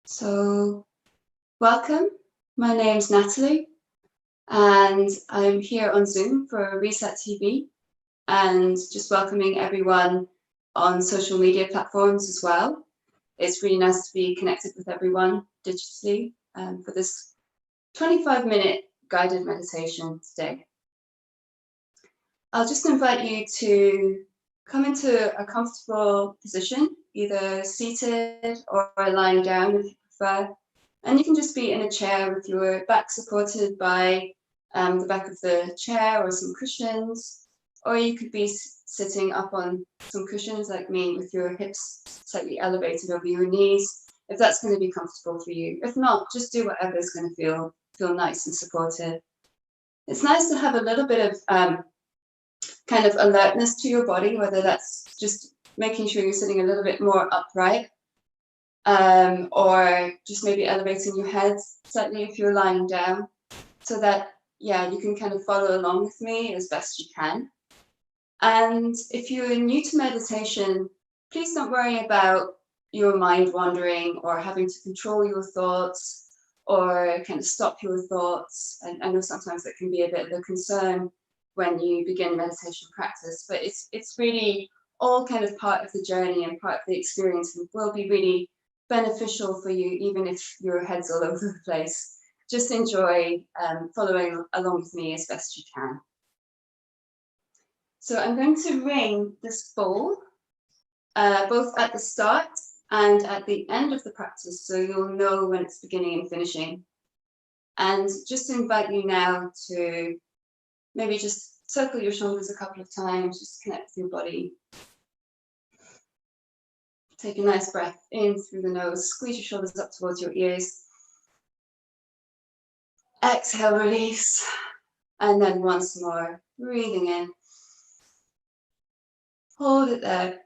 So, welcome. My name's Natalie, and I'm here on Zoom for Reset TV and just welcoming everyone on social media platforms as well. It's really nice to be connected with everyone digitally for this 25-minute guided meditation today. I'll just invite you to come into a comfortable position, either seated or lying down if you prefer. And you can just be in a chair with your back supported by the back of the chair or some cushions, or you could be sitting up on some cushions like me with your hips slightly elevated over your knees, if that's going to be comfortable for you. If not, just do whatever is going to feel nice and supportive. It's nice to have a little bit of kind of alertness to your body, whether that's just making sure you're sitting a little bit more upright, or just maybe elevating your head slightly if you're lying down, so that, yeah, you can kind of follow along with me as best you can. And if you're new to meditation, please don't worry about your mind wandering or having to control your thoughts or kind of stop your thoughts. And I know sometimes that can be a bit of a concern when you begin meditation practice, but it's really all kind of part of the journey and part of the experience, and will be really beneficial for you, even if your head's all over the place. Just enjoy following along with me as best you can. So I'm going to ring this bowl, both at the start and at the end of the practice, so you'll know when it's beginning and finishing. And just invite you now to maybe just circle your shoulders a couple of times, just connect with your body. Take a nice breath in through the nose, squeeze your shoulders up towards your ears. Exhale, release. And then once more, breathing in. Hold it there.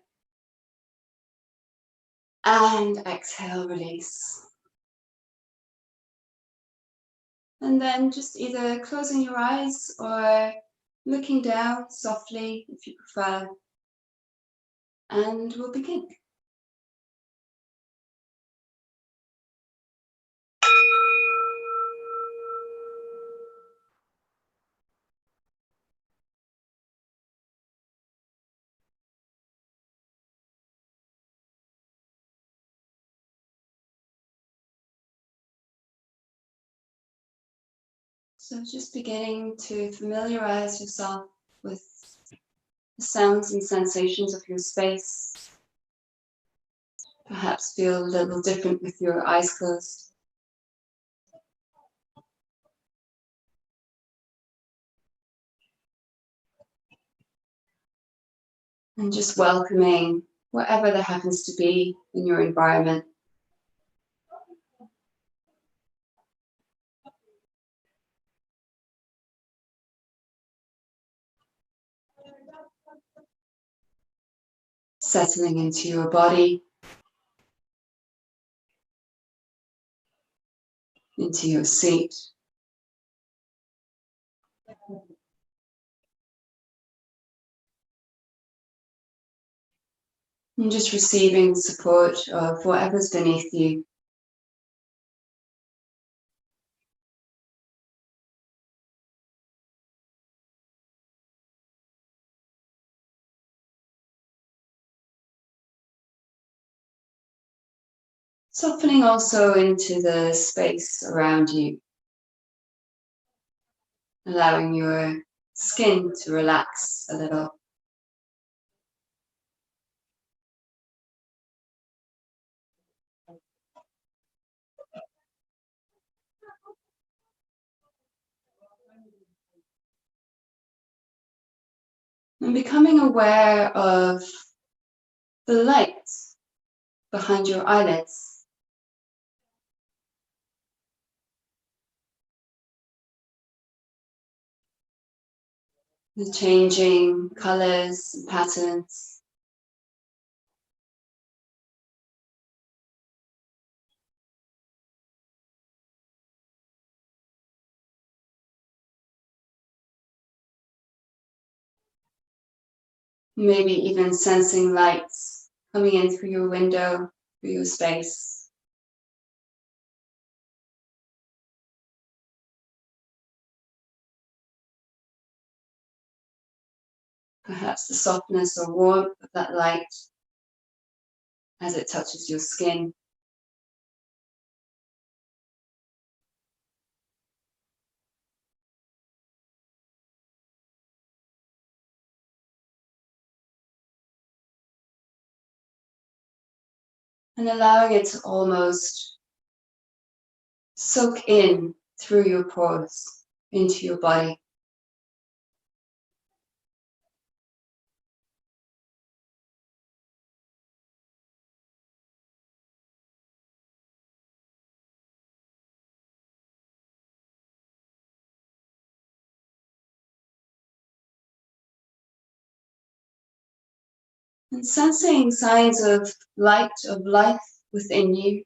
And exhale, release. And then just either closing your eyes or looking down softly if you prefer. And we'll begin. So just beginning to familiarize yourself with the sounds and sensations of your space. Perhaps feel a little different with your eyes closed. And just welcoming whatever there happens to be in your environment. Settling into your body, into your seat. And just receiving support of whatever's beneath you. Softening also into the space around you, allowing your skin to relax a little. And becoming aware of the light behind your eyelids. The changing colors and patterns. Maybe even sensing lights coming in through your window, through your space. perhaps the softness or warmth of that light as it touches your skin. And allowing it to almost soak in through your pores into your body. And sensing signs of light, of life within you.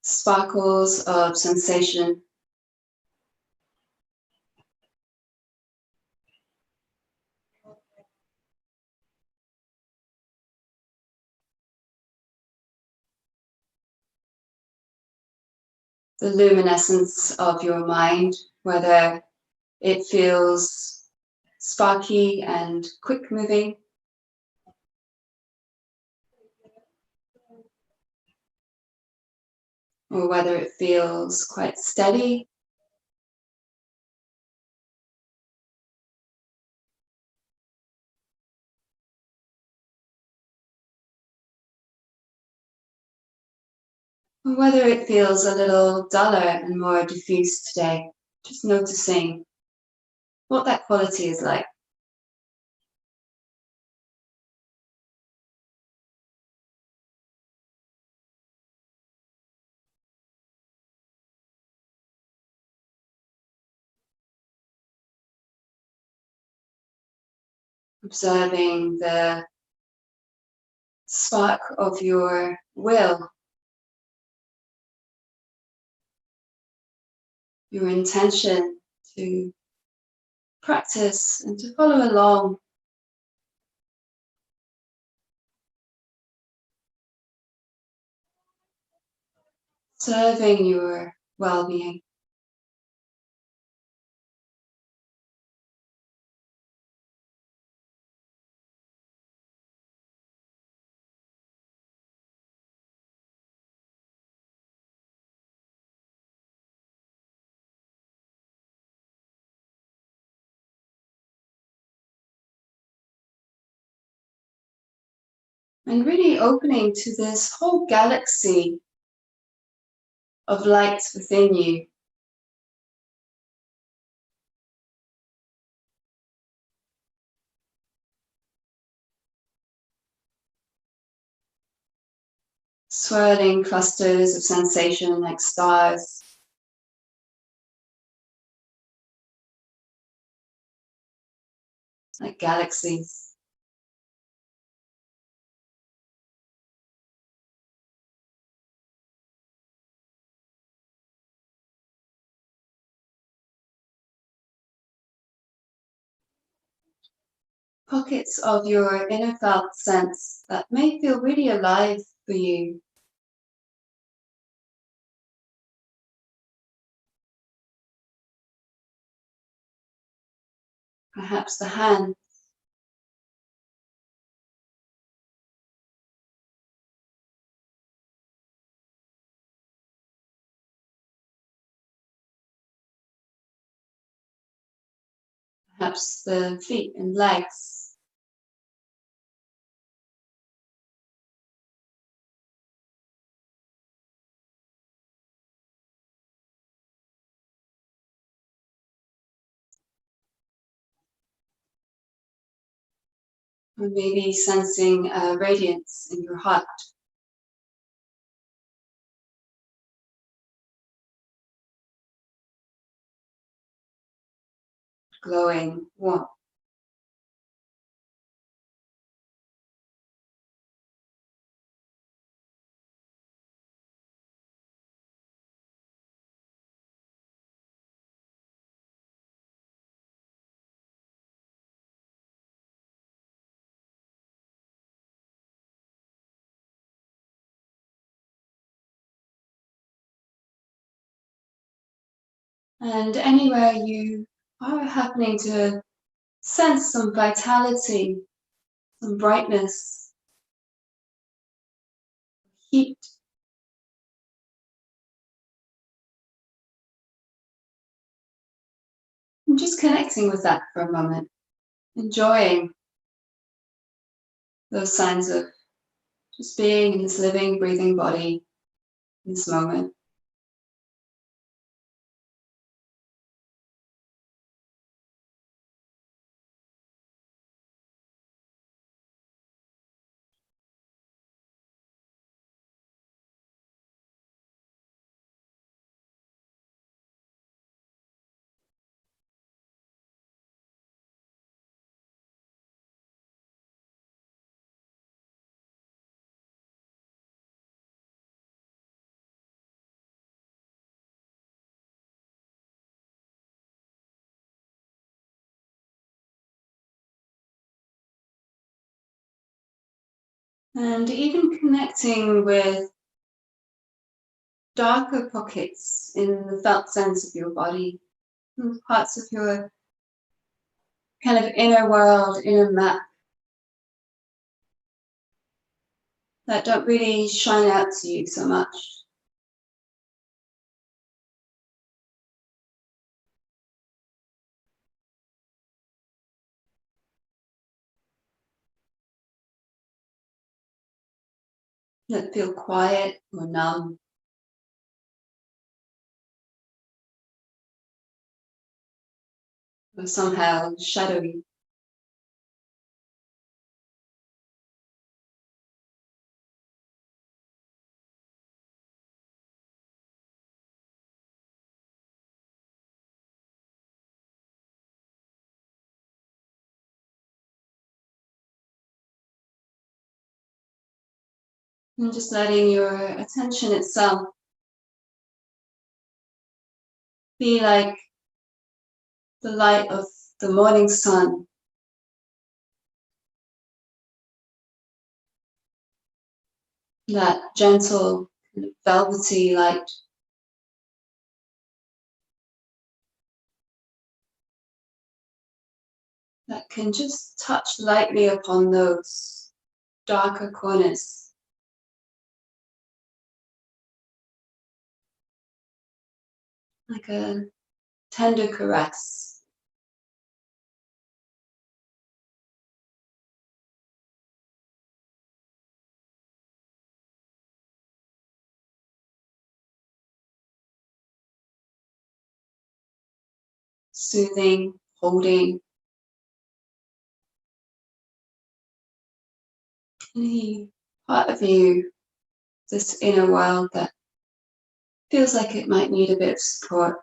Sparkles of sensation. The luminescence of your mind, whether it feels sparky and quick moving, or whether it feels quite steady. Or whether it feels a little duller and more diffuse today. Just noticing what that quality is like. Observing the spark of your will, your intention to practice and to follow along. Serving your well-being. And really opening to this whole galaxy of light within you. Swirling clusters of sensation like stars. Like galaxies. Pockets of your inner felt sense that may feel really alive for you. Perhaps the hand. Perhaps the feet and legs. Or maybe sensing a radiance in your heart. Glowing warmth. And anywhere you are happening to sense some vitality, some brightness, heat, and just connecting with that for a moment, enjoying those signs of just being in this living, breathing body in this moment. And even connecting with darker pockets in the felt sense of your body, parts of your kind of inner world, inner map that don't really shine out to you so much. That feel quiet or numb. Or somehow shadowy. And just letting your attention itself be like the light of the morning sun. That gentle, velvety light. That can just touch lightly upon those darker corners. Like a tender caress. Soothing, holding. Any part of you, this inner world that feels like it might need a bit of support,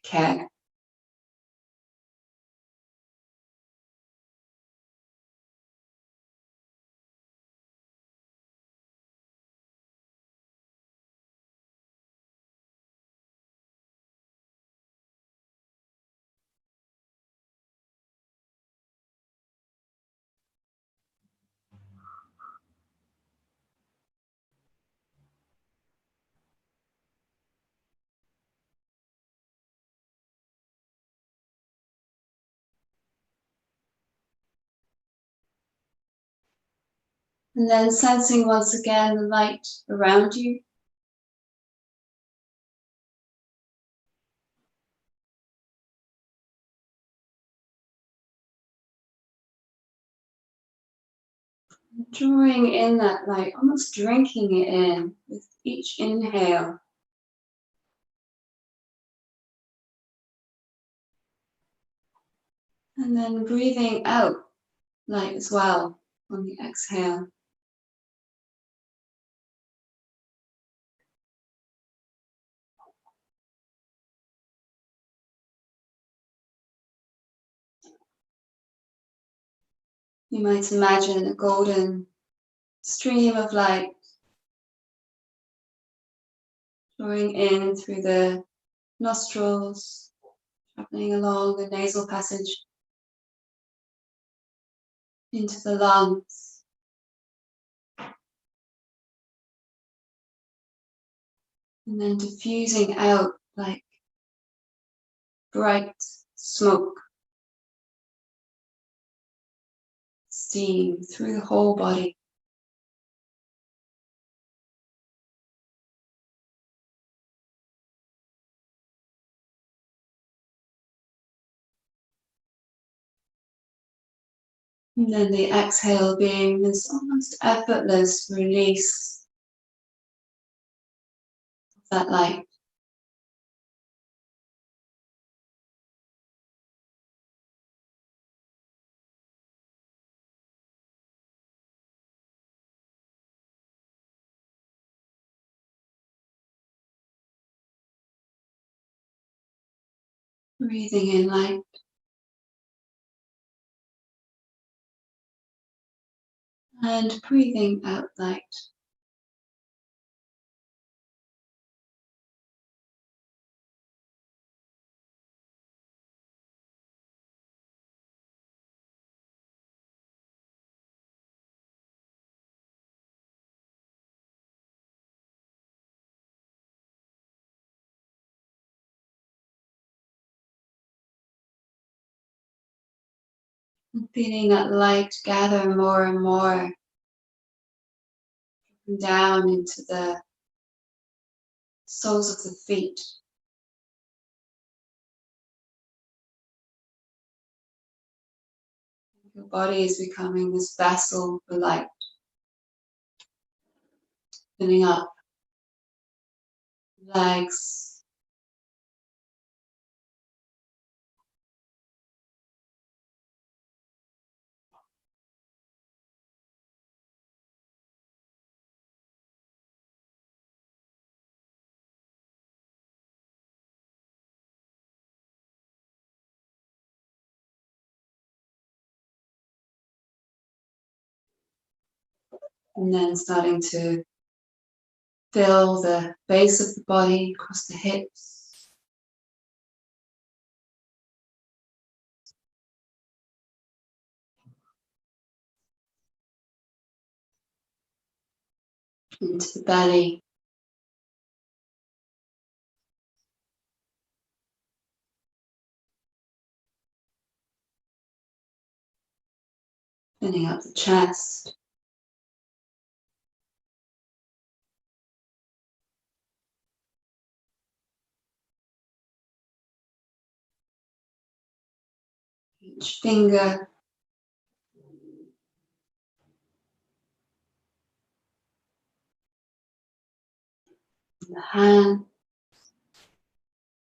care. And then sensing once again the light around you. Drawing in that light, almost drinking it in with each inhale. And then breathing out light as well on the exhale. You might imagine a golden stream of light drawing in through the nostrils, traveling along the nasal passage into the lungs. And then diffusing out like bright smoke, steam through the whole body. And then the exhale being this almost effortless release of that light. Breathing in light. And breathing out light. And feeling that light gather more and more down into the soles of the feet. Your body is becoming this vessel for light, filling up legs, and then starting to fill the base of the body across the hips, into the belly, filling up the chest, each finger, the hand,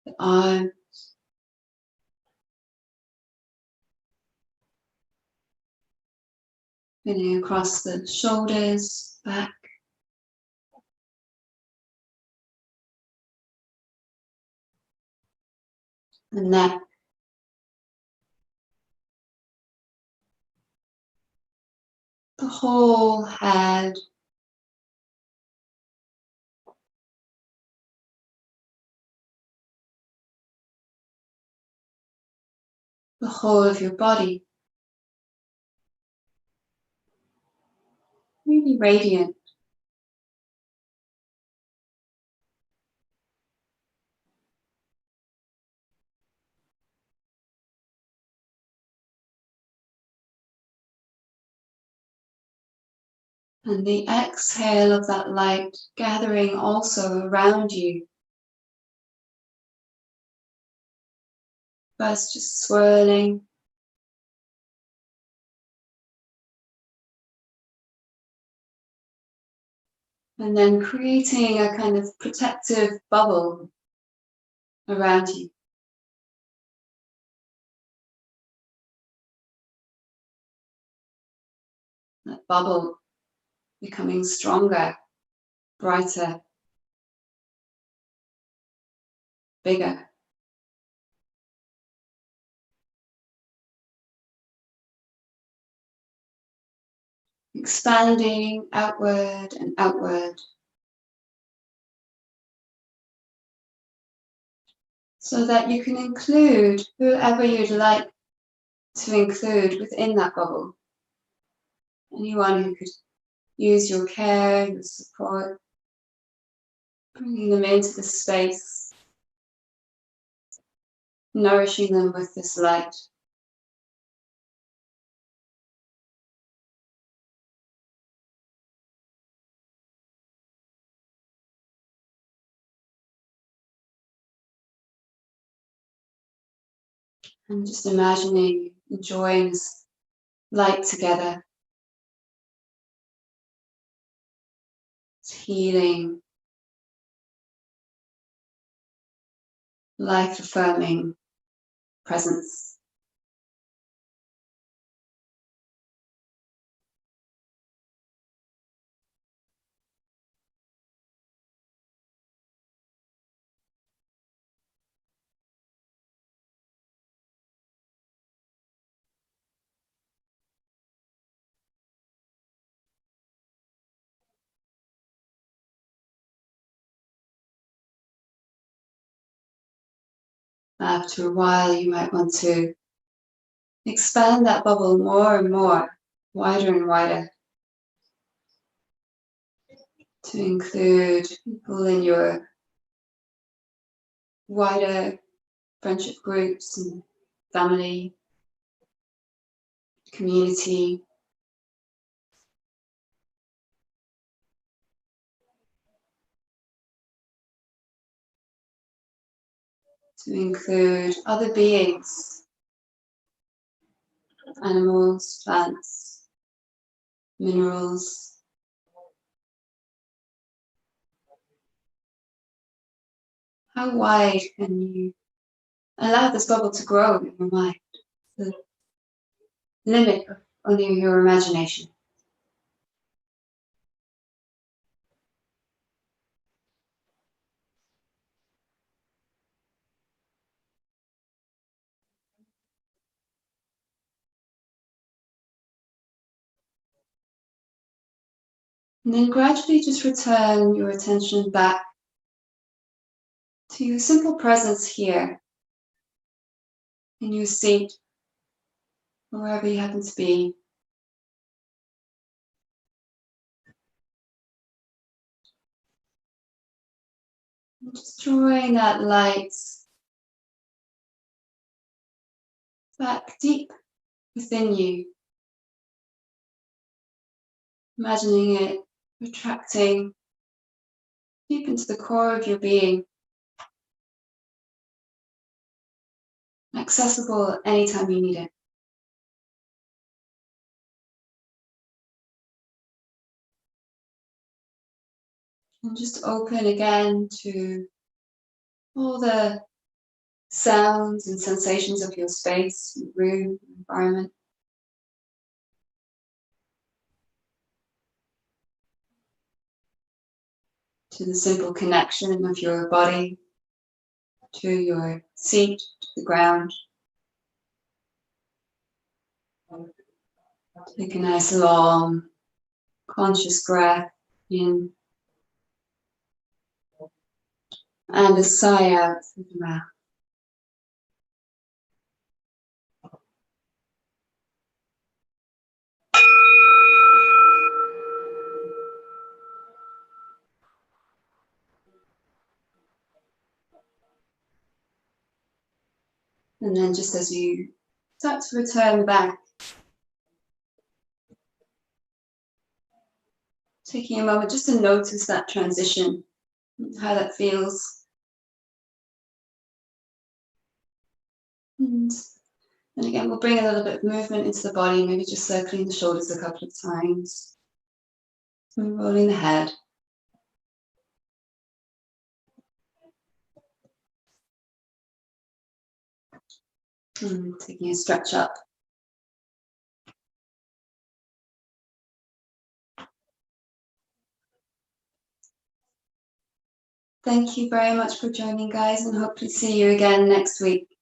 the arm, filling across the shoulders, back, the neck, the whole head, the whole of your body, really radiant. And the exhale of that light gathering also around you. First just swirling, and then creating a kind of protective bubble around you. That bubble becoming stronger, brighter, bigger. Expanding outward and outward. So that you can include whoever you'd like to include within that bubble. Anyone who could use your care, your support, bringing them into the space, nourishing them with this light. And just imagining, enjoying this light together. It's healing, life-affirming presence. After a while, you might want to expand that bubble more and more, wider and wider, to include people in your wider friendship groups and family, community. To include other beings, animals, plants, minerals. How wide can you allow this bubble to grow in your mind? The limit of only your imagination. And then gradually just return your attention back to your simple presence here in your seat, or wherever you happen to be. And just drawing that light back deep within you. Imagining it retracting deep into the core of your being. Accessible anytime you need it. And just open again to all the sounds and sensations of your space, your room, environment. To the simple connection of your body to your seat, to the ground. Take a nice long, conscious breath in and a sigh out through the mouth. And then just as you start to return back, taking a moment just to notice that transition, how that feels. And then again, we'll bring a little bit of movement into the body, maybe just circling the shoulders a couple of times. And rolling the head. And taking a stretch up. Thank you very much for joining, guys, and hopefully see you again next week.